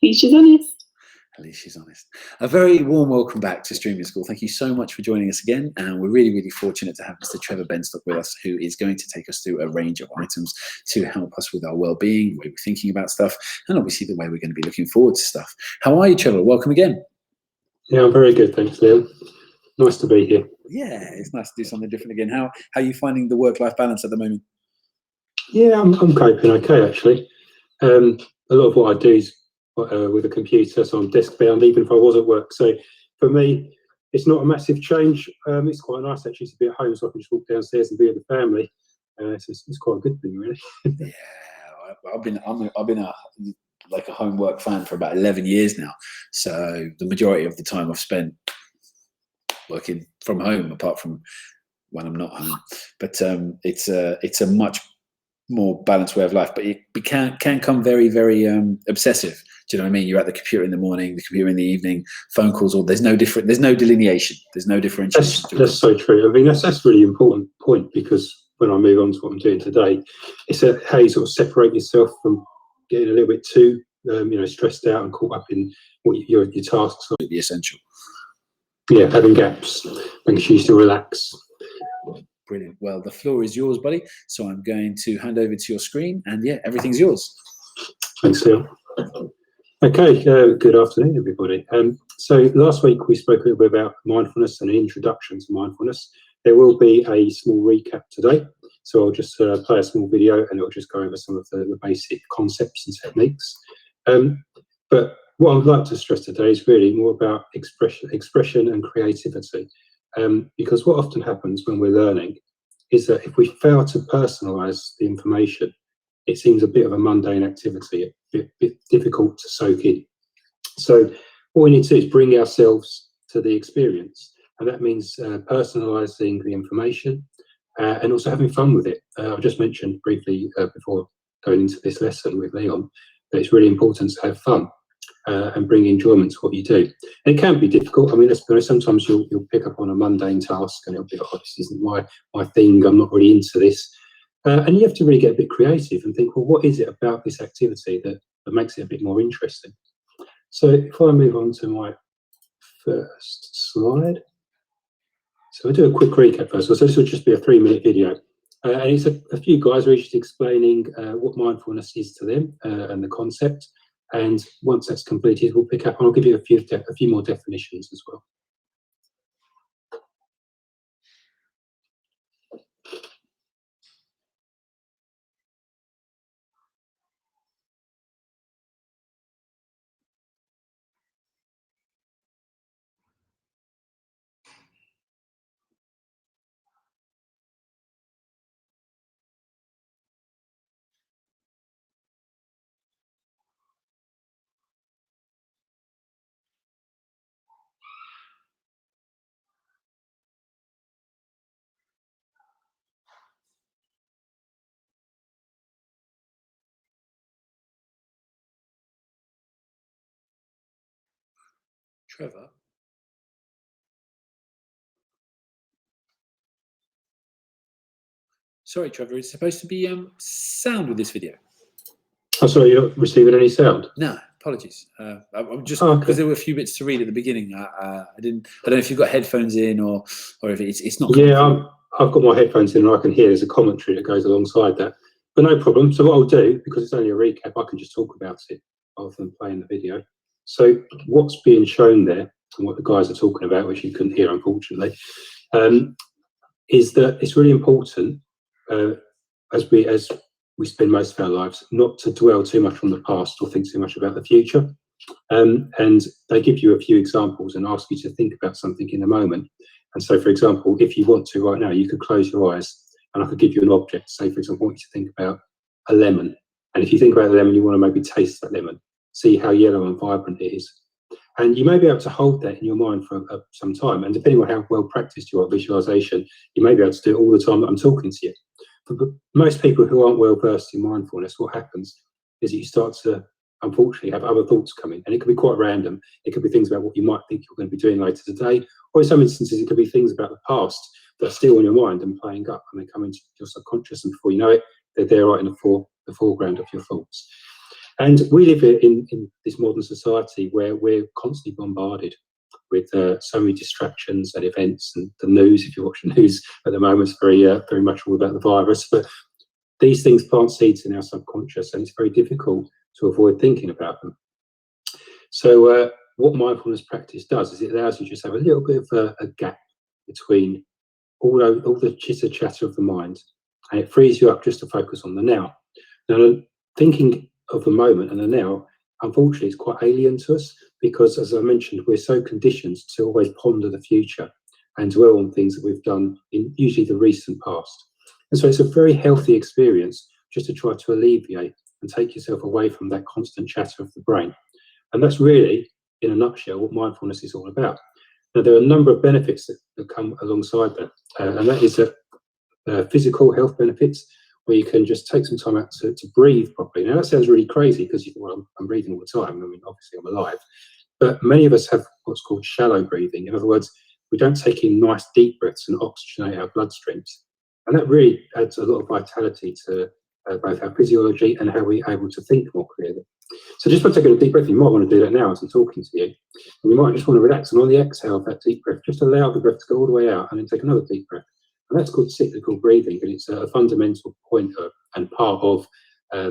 Least she's honest. At least she's honest. A very warm welcome back to Streaming School. Thank you so much for joining us again. And we're really, really fortunate to have Mr. Trevor Benstock with us, who is going to take us through a range of items to help us with our well-being, the way we're thinking about stuff, and obviously the way we're going to be looking forward to stuff. How are you, Trevor? Welcome again. Yeah, I'm very good, thanks, Liam. Nice to be here. Yeah, it's nice to do something different again. How are you finding the work-life balance at the moment? Yeah, I'm coping okay, actually. A lot of what I do is with a computer, so I'm desk-bound, even if I was at work. So for me, it's not a massive change. It's quite nice, actually, to be at home, so I can just walk downstairs and be with the family. It's quite a good thing, really. Yeah, I've been a homework fan for about 11 years now. So the majority of the time I've spent working from home, apart from when I'm not home. But it's a much more balanced way of life. But it can come very, very obsessive. Do you know what I mean? You're at the computer in the morning, the computer in the evening, phone calls, or there's no delineation. There's no differentiation. That's so true. I mean, that's a really important point, because when I move on to what I'm doing today, it's how you sort of separate yourself from getting a little bit too, stressed out and caught up in what your tasks are. The essential. Yeah, having gaps, making sure you still relax. Brilliant. Well, the floor is yours, buddy. So I'm going to hand over to your screen, and yeah, everything's yours. Thanks, Liam. Okay, good afternoon, everybody. So last week we spoke a little bit about mindfulness and an introduction to mindfulness. There will be a small recap today. So I'll just play a small video, and it'll just go over some of the basic concepts and techniques. But what I'd like to stress today is really more about expression and creativity. Because what often happens when we're learning is that if we fail to personalise the information, it seems a bit of a mundane activity, a bit difficult to soak in. So what we need to do is bring ourselves to the experience. And that means personalising the information and also having fun with it. I just mentioned briefly before going into this lesson with Leon that it's really important to have fun and bring enjoyment to what you do. And it can be difficult. I mean, let's be honest, sometimes you'll pick up on a mundane task and it'll be, oh, this isn't my thing, I'm not really into this. And you have to really get a bit creative and think, well, what is it about this activity that makes it a bit more interesting? So if I move on to my first slide. So I'll do a quick recap first. So this will just be a 3-minute video. And it's a few guys who are just explaining what mindfulness is to them and the concept. And once that's completed, we'll pick up and I'll give you a few more definitions as well. Trevor? Sorry, Trevor, it's supposed to be sound with this video. Oh, sorry, you're not receiving any sound? No, apologies. I'm just okay. Because there were a few bits to read at the beginning. I don't know if you've got headphones in or if it's not. Yeah, I've got my headphones in and I can hear there's a commentary that goes alongside that. But no problem. So what I'll do, because it's only a recap, I can just talk about it rather than playing the video. So what's being shown there and what the guys are talking about, which you couldn't hear unfortunately, is that it's really important as we spend most of our lives not to dwell too much on the past or think too much about the future. And they give you a few examples and ask you to think about something in the moment. And so, for example, if you want to right now, you could close your eyes and I could give you an object. Say, for example, I want you to think about a lemon. And if you think about the lemon, you want to maybe taste that lemon, see how yellow and vibrant it is. And you may be able to hold that in your mind for some time. And depending on how well practiced you are at visualization, you may be able to do it all the time that I'm talking to you. For most people who aren't well versed in mindfulness, what happens is that you start to, unfortunately, have other thoughts come in. And it can be quite random. It could be things about what you might think you're going to be doing later today. Or in some instances, it could be things about the past that are still on your mind and playing up. And they come into your subconscious. And before you know it, they're there right in the foreground of your thoughts. And we live in this modern society where we're constantly bombarded with so many distractions and events, and the news, if you watch the news at the moment, is very much all about the virus. But these things plant seeds in our subconscious, and it's very difficult to avoid thinking about them. So what mindfulness practice does is it allows you to just have a little bit of a gap between all the chitter chatter of the mind, and it frees you up just to focus on the now. Now, thinking of the moment and the now, unfortunately, is quite alien to us because, as I mentioned, we're so conditioned to always ponder the future and dwell on things that we've done in usually the recent past. And so it's a very healthy experience just to try to alleviate and take yourself away from that constant chatter of the brain. And that's really, in a nutshell, what mindfulness is all about. Now, there are a number of benefits that come alongside that, and that is physical health benefits, where you can just take some time out to breathe properly. Now, that sounds really crazy because you think, well, I'm breathing all the time. I mean, obviously, I'm alive. But many of us have what's called shallow breathing. In other words, we don't take in nice deep breaths and oxygenate our bloodstreams. And that really adds a lot of vitality to both our physiology and how we're able to think more clearly. So just by taking a deep breath, you might want to do that now as I'm talking to you. And you might just want to relax. And on the exhale of that deep breath, just allow the breath to go all the way out and then take another deep breath. And that's called cyclical breathing, and it's a fundamental point and part of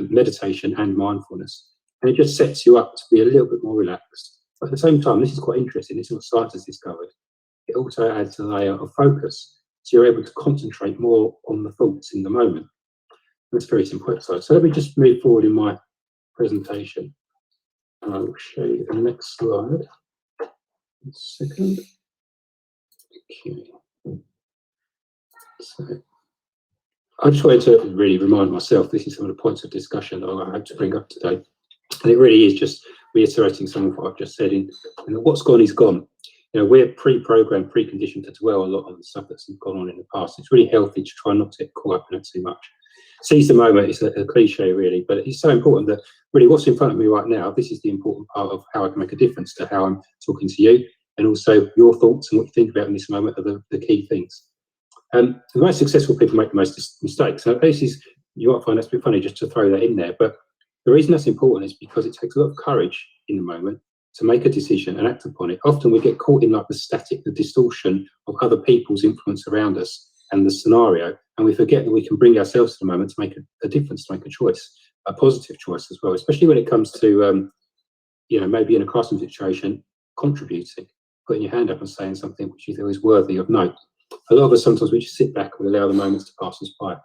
meditation and mindfulness. And it just sets you up to be a little bit more relaxed. But at the same time, this is quite interesting. This is what science has discovered. It also adds a layer of focus. So you're able to concentrate more on the thoughts in the moment. That's a very simple exercise. So let me just move forward in my presentation. And I will show you the next slide. 1 second. Okay. So I just wanted to really remind myself, this is some of the points of discussion that I hope to bring up today. And it really is just reiterating some of what I've just said in what's gone is gone. You know, we're pre-programmed, preconditioned to dwell a lot on the stuff that's gone on in the past. It's really healthy to try not to get caught up in it too much. Seize the moment is a cliche, really, but it's so important that really what's in front of me right now, this is the important part of how I can make a difference to how I'm talking to you, and also your thoughts and what you think about in this moment are the key things. The most successful people make the most mistakes. Now, this is, you might find that's a bit funny just to throw that in there, but the reason that's important is because it takes a lot of courage in the moment to make a decision and act upon it. Often we get caught in like the static, the distortion of other people's influence around us and the scenario, and we forget that we can bring ourselves to the moment to make a difference, to make a choice, a positive choice as well, especially when it comes to, maybe in a classroom situation, contributing, putting your hand up and saying something which you feel is worthy of note. A lot of us sometimes we just sit back and allow the moments to pass us by.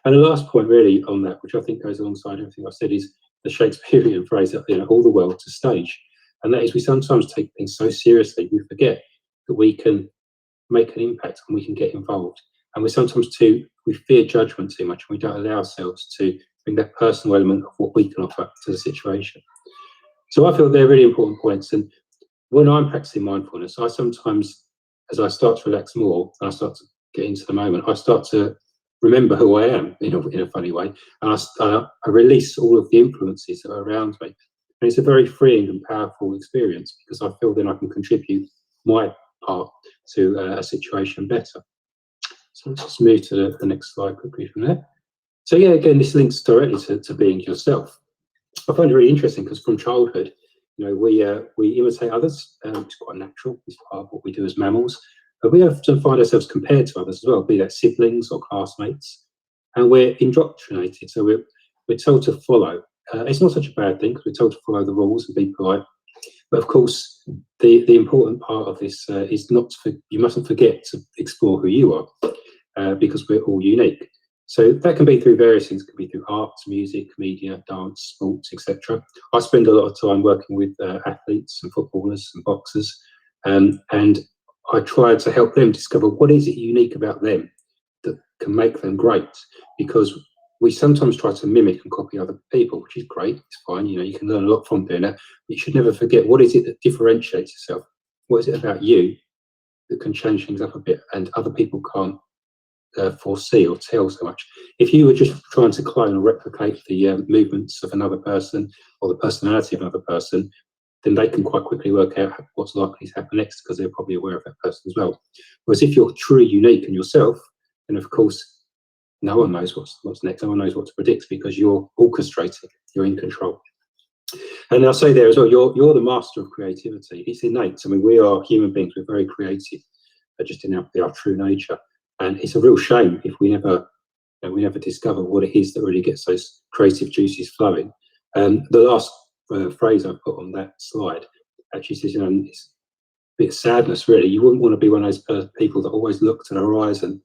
And the last point really on that, which I think goes alongside everything I've said, is the Shakespearean phrase that, all the world's a stage. And that is, we sometimes take things so seriously, we forget that we can make an impact and we can get involved. And we fear judgment too much, and we don't allow ourselves to bring that personal element of what we can offer to the situation. So I feel they're really important points. And when I'm practicing mindfulness, I sometimes, as I start to relax more and I start to get into the moment, I start to remember who I am in a funny way, and I release all of the influences that are around me. And it's a very freeing and powerful experience because I feel then I can contribute my part to a situation better. So let's just move to the next slide quickly from there. So yeah, again, this links directly to being yourself. I find it really interesting because from childhood, we imitate others, which is quite natural. It's part of what we do as mammals. But we often find ourselves compared to others as well, be that siblings or classmates, and we're indoctrinated. So we're told to follow. It's not such a bad thing because we're told to follow the rules and be polite. But of course, the important part of this is you mustn't forget to explore who you are, because we're all unique. So that can be through various things. It can be through arts, music, media, dance, sports, etc. I spend a lot of time working with athletes and footballers and boxers, and I try to help them discover what is it unique about them that can make them great. Because we sometimes try to mimic and copy other people, which is great. It's fine. You can learn a lot from doing that. But you should never forget, what is it that differentiates yourself? What is it about you that can change things up a bit and other people can't foresee or tell so much? If you were just trying to clone or replicate the movements of another person or the personality of another person, then they can quite quickly work out what's likely to happen next because they're probably aware of that person as well. Whereas if you're truly unique in yourself, then of course no one knows what's next. No one knows what to predict because you're orchestrating. You're in control. And I'll say there as well, you're the master of creativity. It's innate. I mean, we are human beings. We're very creative, just in our true nature. And it's a real shame if we never discover what it is that really gets those creative juices flowing. The last phrase I put on that slide actually says, it's a bit of sadness, really. You wouldn't want to be one of those people that always look to the horizon,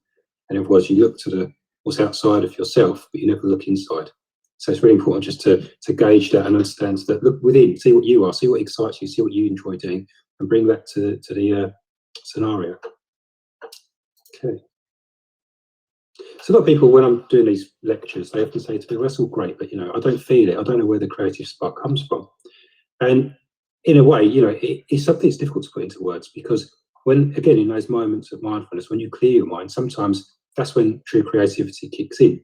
and otherwise you look to what's outside of yourself, but you never look inside. So it's really important just to gauge that and understand that, look within, see what you are, see what excites you, see what you enjoy doing, and bring that to the scenario. Okay. So a lot of people, when I'm doing these lectures, they often say to me, well, that's all great, but I don't feel it. I don't know where the creative spark comes from. And in a way, it's something that's difficult to put into words, because when, again, in those moments of mindfulness, when you clear your mind, sometimes that's when true creativity kicks in,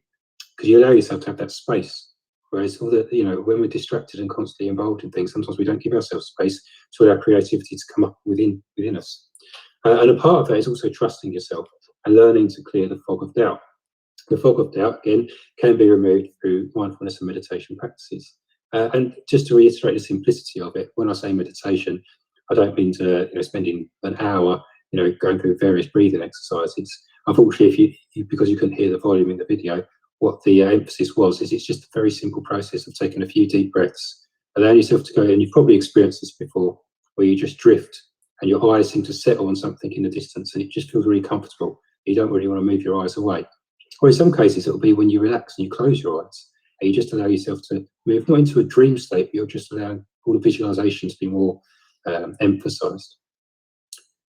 because you allow yourself to have that space. Whereas all the, when we're distracted and constantly involved in things, sometimes we don't give ourselves space to allow creativity to come up within us. And a part of that is also trusting yourself and learning to clear the fog of doubt. The fog of doubt, again, can be removed through mindfulness and meditation practices. And just to reiterate the simplicity of it, when I say meditation, I don't mean to spending an hour going through various breathing exercises. Unfortunately, because you couldn't hear the volume in the video, what the emphasis was is it's just a very simple process of taking a few deep breaths, allowing yourself to go, and you've probably experienced this before, where you just drift and your eyes seem to settle on something in the distance, and it just feels really comfortable. You don't really want to move your eyes away. Or in some cases, it'll be when you relax and you close your eyes, and you just allow yourself to move, not into a dream state, but you're just allowing all the visualization to be more emphasized.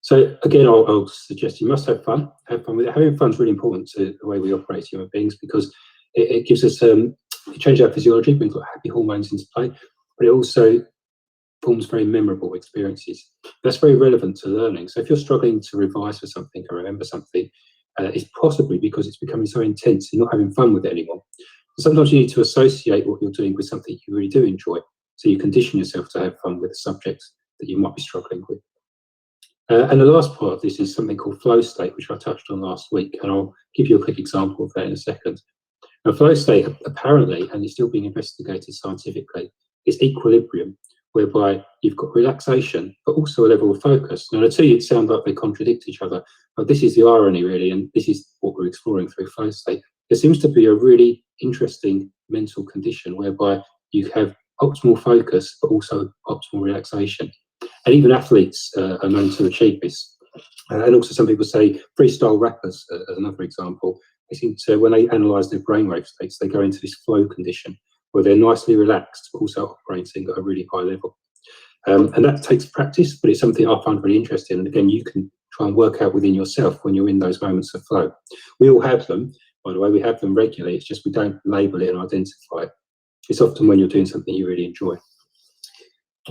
So again, I'll suggest you must have fun. Have fun with it. Having fun is really important to the way we operate as human beings, because it gives us, it changes our physiology, brings happy hormones into play, but it also forms very memorable experiences. That's very relevant to learning. So if you're struggling to revise for something or remember something, it's possibly because it's becoming so intense and you're not having fun with it anymore. Sometimes you need to associate what you're doing with something you really do enjoy, so you condition yourself to have fun with the subjects that you might be struggling with. And the last part of this is something called flow state, which I touched on last week, and I'll give you a quick example of that in a second. Now, flow state, apparently, and it's still being investigated scientifically, is equilibrium, whereby you've got relaxation, but also a level of focus. Now, the two sound like they contradict each other, but this is the irony, really, and this is what we're exploring through flow state. There seems to be a really interesting mental condition whereby you have optimal focus, but also optimal relaxation. And even athletes are known to achieve this. And also some people say freestyle rappers, as another example, they seem to, when they analyse their brainwave states, they go into this flow condition where they're nicely relaxed, but also operating at a really high level. And that takes practice, but it's something I find really interesting. And again, you can try and work out within yourself when you're in those moments of flow. We all have them, by the way, we have them regularly. It's just we don't label it and identify it. It's often when you're doing something you really enjoy.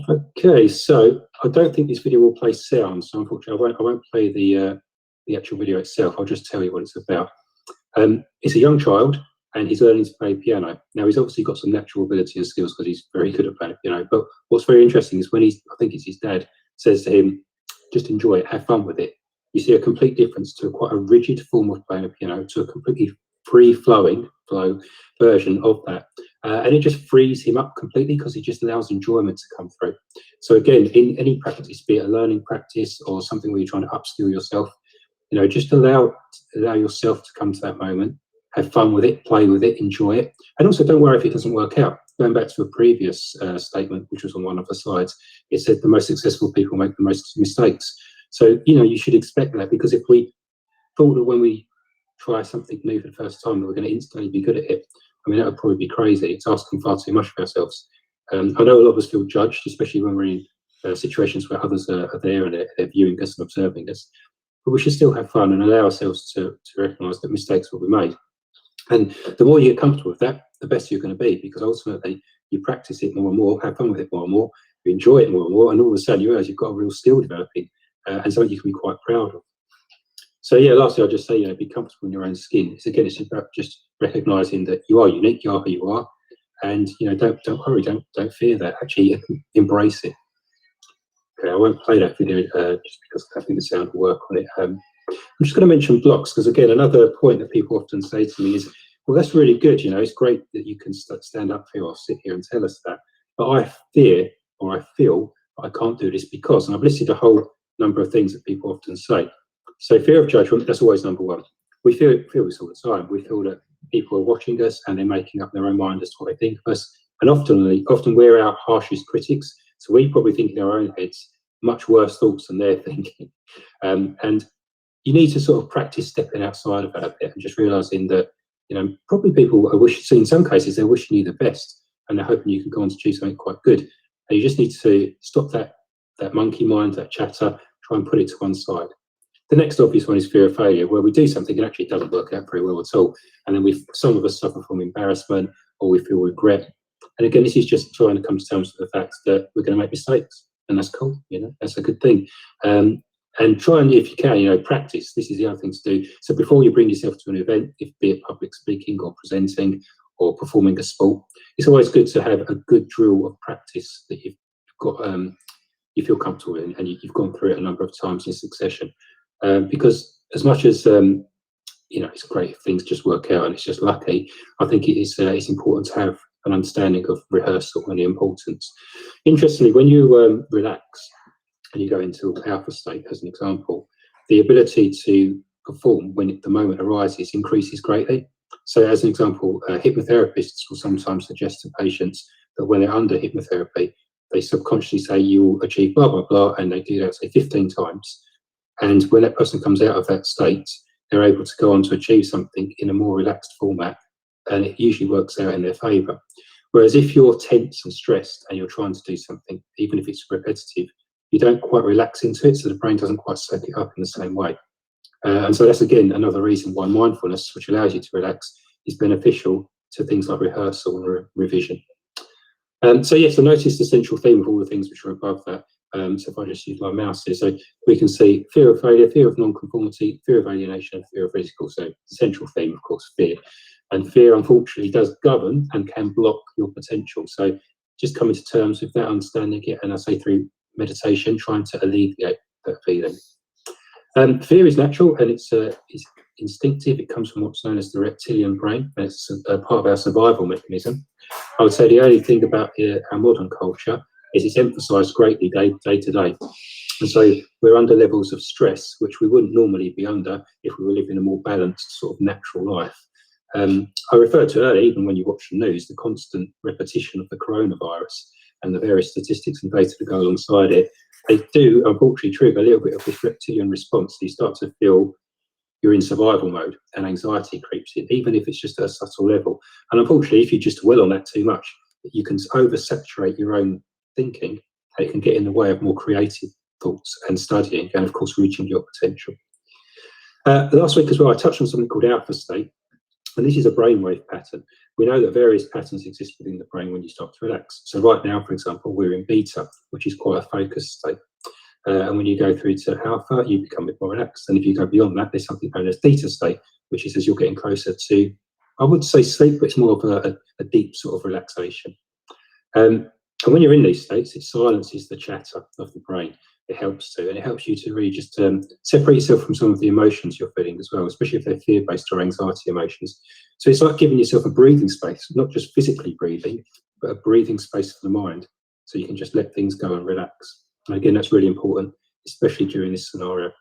Okay, so I don't think this video will play sound, so unfortunately I won't play the actual video itself. I'll just tell you what it's about. It's a young child, and he's learning to play piano. Now, he's obviously got some natural ability and skills because he's very good at playing piano, but what's very interesting is when I think it's his dad, says to him, just enjoy it, have fun with it. You see a complete difference to quite a rigid form of playing a piano to a completely free-flowing flow version of that. And it just frees him up completely because he just allows enjoyment to come through. So again, in any practice, be it a learning practice or something where you're trying to upskill yourself, just allow yourself to come to that moment, have fun with it, play with it, enjoy it. And also don't worry if it doesn't work out. Going back to a previous statement, which was on one of the slides, it said the most successful people make the most mistakes. So, you should expect that, because if we thought that when we try something new for the first time that we're going to instantly be good at it, I mean, that would probably be crazy. It's asking far too much of ourselves. I know a lot of us feel judged, especially when we're in situations where others are there and they're viewing us and observing us. But we should still have fun and allow ourselves to recognise that mistakes will be made. And the more you get comfortable with that, the better you're going to be, because ultimately you practice it more and more, have fun with it more and more, you enjoy it more and more, and all of a sudden you realise you've got a real skill developing and something you can be quite proud of. So yeah, lastly, I'll just say, be comfortable in your own skin. It's about just recognising that you are unique, you are who you are, and don't worry, don't fear that. Actually, embrace it. Okay, I won't play that video just because I think the sound will work on it. I'm just going to mention blocks, because again, another point that people often say to me is, well, that's really good, it's great that you can stand up here or sit here and tell us that, but I fear or I feel I can't do this because, and I've listed a whole number of things that people often say. So fear of judgment, that's always number one. We feel this all the time. We feel that people are watching us and they're making up their own mind as to what they think of us. And often we're our harshest critics. So we probably think in our own heads much worse thoughts than they're thinking. And you need to sort of practice stepping outside of that a bit and just realizing that, probably people are so in some cases, they're wishing you the best and they're hoping you can go on to achieve something quite good. And you just need to stop that monkey mind, that chatter, try and put it to one side. The next obvious one is fear of failure, where we do something and actually it doesn't work out very well at all. And then some of us suffer from embarrassment or we feel regret. And again, this is just trying to come to terms with the fact that we're going to make mistakes, and that's cool. That's a good thing. And try and, if you can, practice. This is the other thing to do. So before you bring yourself to an event, be it public speaking or presenting or performing a sport, it's always good to have a good drill of practice that you've got, you feel comfortable in, and you've gone through it a number of times in succession. Because as much as it's great if things just work out and it's just lucky, I think it's important to have an understanding of rehearsal and the importance. Interestingly, when you relax and you go into alpha state, as an example, the ability to perform when the moment arises increases greatly. So as an example, hypnotherapists will sometimes suggest to patients that when they're under hypnotherapy, they subconsciously say you will achieve blah, blah, blah, and they do that, say, 15 times. And when that person comes out of that state, they're able to go on to achieve something in a more relaxed format, and it usually works out in their favour. Whereas if you're tense and stressed and you're trying to do something, even if it's repetitive, you don't quite relax into it, so the brain doesn't quite soak it up in the same way. And so that's, again, another reason why mindfulness, which allows you to relax, is beneficial to things like rehearsal and revision. So yes, I noticed the central theme of all the things which are above that. So if I just use my mouse here, so we can see fear of failure, fear of non-conformity, fear of alienation, and fear of ridicule. So the central theme, of course, fear. And fear, unfortunately, does govern and can block your potential. So just coming to terms with that, understanding it, and I say through meditation, trying to alleviate that feeling. Fear is natural and it's instinctive. It comes from what's known as the reptilian brain, and it's a part of our survival mechanism. I would say the only thing about our modern culture is it's emphasised greatly day to day. And so we're under levels of stress which we wouldn't normally be under if we were living a more balanced sort of natural life. I referred to earlier, even when you watch the news, the constant repetition of the coronavirus and the various statistics and data that go alongside it, they do unfortunately trigger a little bit of this reptilian response. You start to feel you're in survival mode and anxiety creeps in, even if it's just at a subtle level. And unfortunately, if you just dwell on that too much, you can oversaturate your own thinking. It can get in the way of more creative thoughts and studying and, of course, reaching your potential. Last week as well, I touched on something called alpha state. And this is a brainwave pattern. We know that various patterns exist within the brain when you start to relax. So right now, for example, we're in beta, which is quite a focused state. And when you go through to alpha, you become a bit more relaxed. And if you go beyond that, there's something known as theta state, which is as you're getting closer to, I would say sleep, but it's more of a deep sort of relaxation. And when you're in these states, it silences the chatter of the brain. It helps to, and it helps you to really just separate yourself from some of the emotions you're feeling as well, especially if they're fear-based or anxiety emotions. So it's like giving yourself a breathing space, not just physically breathing, but a breathing space for the mind, so you can just let things go and relax. And again, that's really important, especially during this scenario.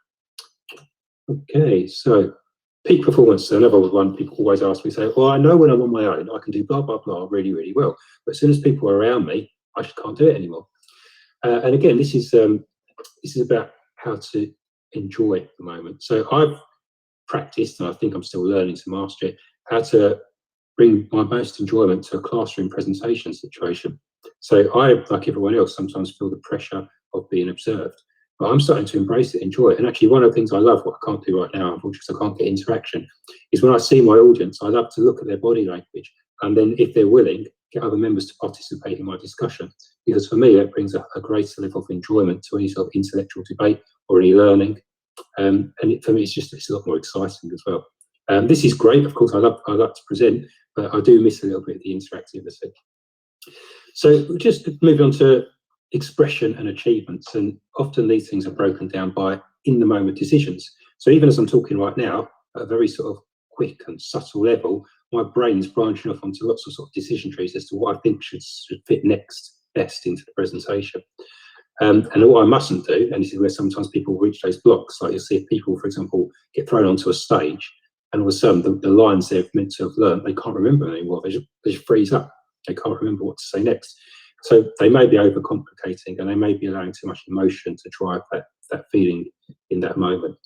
Okay, so peak performance, another one people always ask me, say, well, I know when I'm on my own, I can do blah, blah, blah really, really well. But as soon as people are around me, I just can't do it anymore. And again, this is about how to enjoy the moment. So I've practiced, and I think I'm still learning to master it, how to bring my most enjoyment to a classroom presentation situation. So I, like everyone else, sometimes feel the pressure of being observed, but I'm starting to embrace it, enjoy it. And actually one of the things I love, what I can't do right now, unfortunately, because I can't get interaction, is when I see my audience, I love to look at their body language, and then if they're willing, get other members to participate in my discussion. Because for me, that brings a greater level of enjoyment to any sort of intellectual debate or any learning. And for me, it's a lot more exciting as well. This is great, of course, I like to present, but I do miss a little bit of the interactivity. So just moving on to expression and achievements, and often these things are broken down by in-the-moment decisions. So even as I'm talking right now, at a very sort of quick and subtle level, my brain's branching off onto lots of sort of decision trees as to what I think should fit next best into the presentation. And what I mustn't do, and this is where sometimes people reach those blocks, like you'll see people, for example, get thrown onto a stage, and all of a sudden the lines they've meant to have learned, they can't remember anymore. They just freeze up. They can't remember what to say next. So they may be overcomplicating, and they may be allowing too much emotion to drive that feeling in that moment.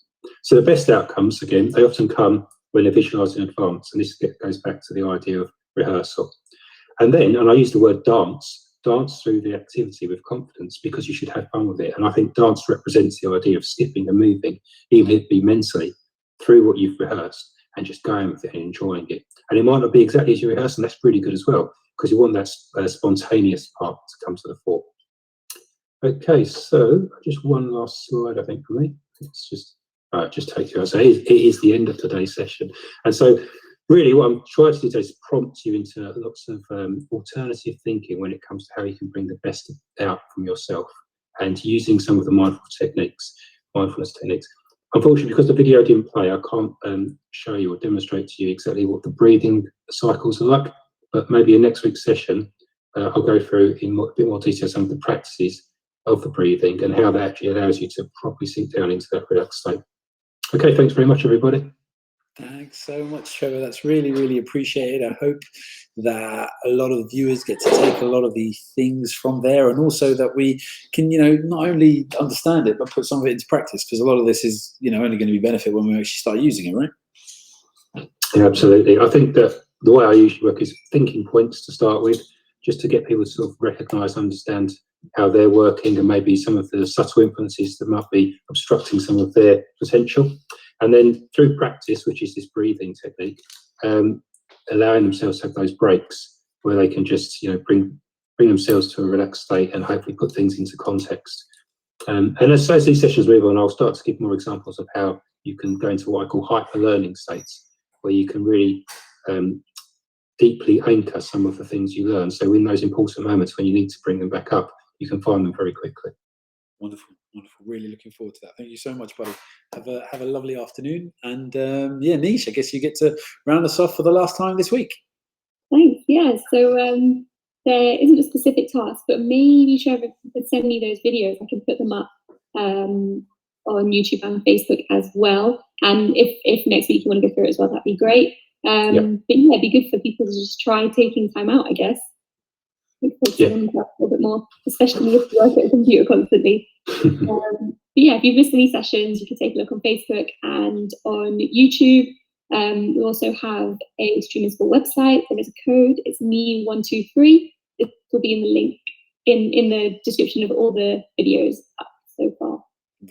So the best outcomes, again, they often come when they're visualised in advance, and this goes back to the idea of rehearsal. And then, and I use the word dance through the activity with confidence, because you should have fun with it. And I think dance represents the idea of skipping and moving, even if it be mentally, through what you've rehearsed, and just going with it and enjoying it. And it might not be exactly as you rehearse, and that's really good as well, because you want that spontaneous part to come to the fore. Okay, so just one last slide, I think, for me. It's just take you out. So it is the end of today's session. And so really what I'm trying to do today is prompt you into lots of alternative thinking when it comes to how you can bring the best out from yourself, and using some of the mindfulness techniques. Unfortunately, because the video didn't play, I can't show you or demonstrate to you exactly what the breathing cycles are like, but maybe in next week's session, I'll go through in a bit more detail some of the practices of the breathing and how that actually allows you to properly sink down into that relaxed state. Okay, thanks very much, everybody. Thanks so much, Trevor. That's really, really appreciated. I hope that a lot of the viewers get to take a lot of the things from there, and also that we can, not only understand it, but put some of it into practice, because a lot of this is, only going to be benefit when we actually start using it, right? Yeah, absolutely. I think that the way I usually work is thinking points to start with, just to get people to sort of recognise, understand how they're working, and maybe some of the subtle influences that might be obstructing some of their potential. And then through practice, which is this breathing technique, allowing themselves to have those breaks where they can just, bring themselves to a relaxed state and hopefully put things into context. And as these sessions move on, I'll start to give more examples of how you can go into what I call hyper-learning states, where you can really deeply anchor some of the things you learn. So in those important moments when you need to bring them back up, you can find them very quickly. Wonderful, wonderful. Really looking forward to that. Thank you so much, buddy. Have a lovely afternoon. And yeah, Nish, I guess you get to round us off for the last time this week. Thanks. Yeah. So there isn't a specific task, but maybe Trevor could send me those videos. I can put them up on YouTube and Facebook as well. And if next week you want to go through it as well, that'd be great. But yeah, it'd be good for people to just try taking time out, I guess. Yeah. A little bit more, especially if you work at a computer constantly. But yeah, if you've missed any sessions, you can take a look on Facebook and on YouTube. We also have a Streaming School website. There is a code. It's me123. It will be in the link in the description of all the videos up so far.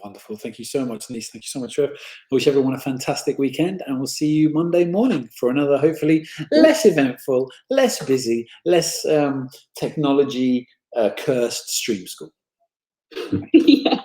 Wonderful. Thank you so much, Denise. Thank you so much, Trev. I wish everyone a fantastic weekend, and we'll see you Monday morning for another, hopefully less eventful, less busy, less technology cursed stream school. Yeah.